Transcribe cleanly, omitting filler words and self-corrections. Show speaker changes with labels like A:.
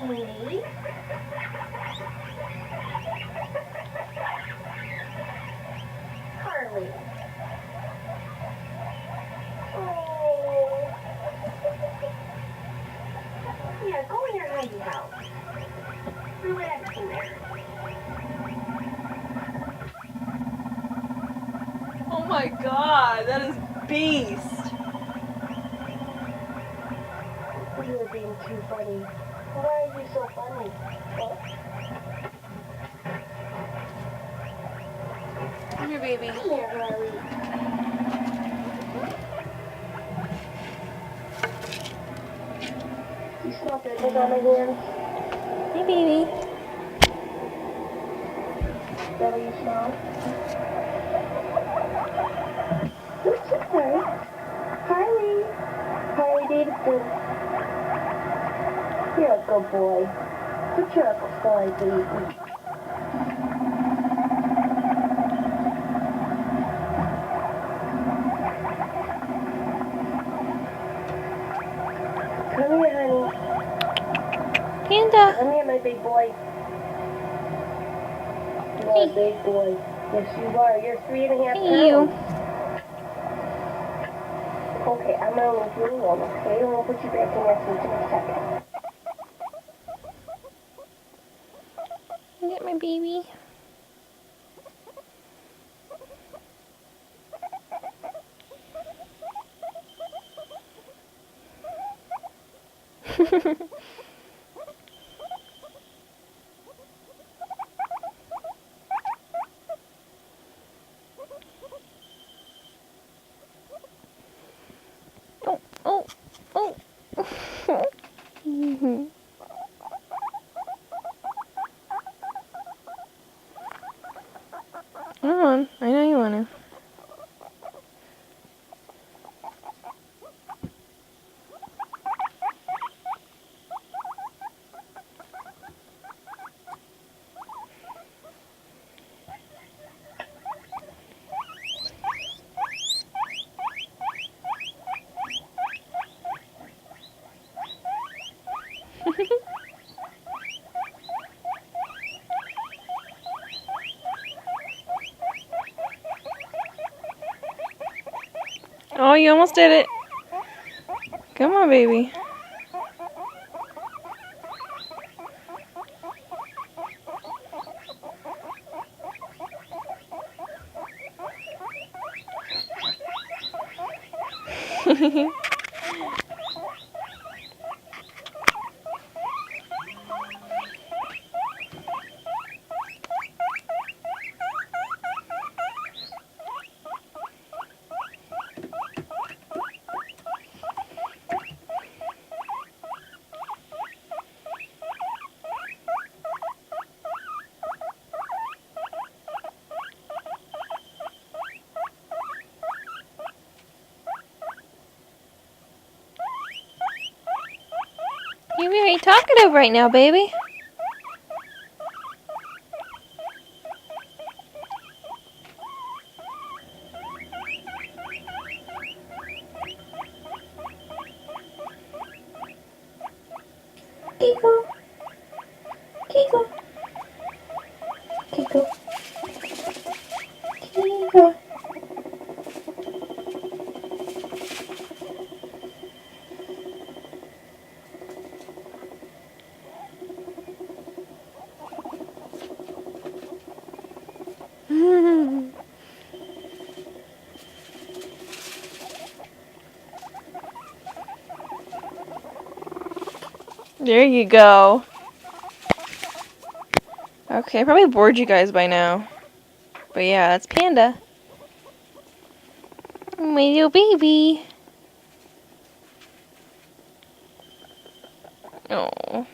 A: Really? Harley. Oh. Yeah, go in your hidey house. Relax in there.
B: Oh my god, that is beast.
A: You're being too funny. Why are you so funny?
B: Come here, baby.
A: Come here, Harley. You smell goodness on my hands?
B: Hey, baby.
A: Is that what you smell? Who's there? Harley. Harley Davidson. You're a good boy. Put your up aside, baby. Come here, honey.
B: Panda.
A: Come here, my big boy. You are a big boy. Yes, you are. You're 3.5 pounds.
B: Hey, you.
A: Okay, I'm gonna leave you alone, okay? I'm gonna put you back in your seat in a second.
B: Get my baby. Oh, oh, oh. Come on, I know you want to. Oh, you almost did it. Come on, baby. You're very talkative right now, baby.
A: Kiko. Kiko. Kiko. Kiko.
B: There you go. Okay, I probably bored you guys by now. But yeah, that's Panda. My little baby. Oh.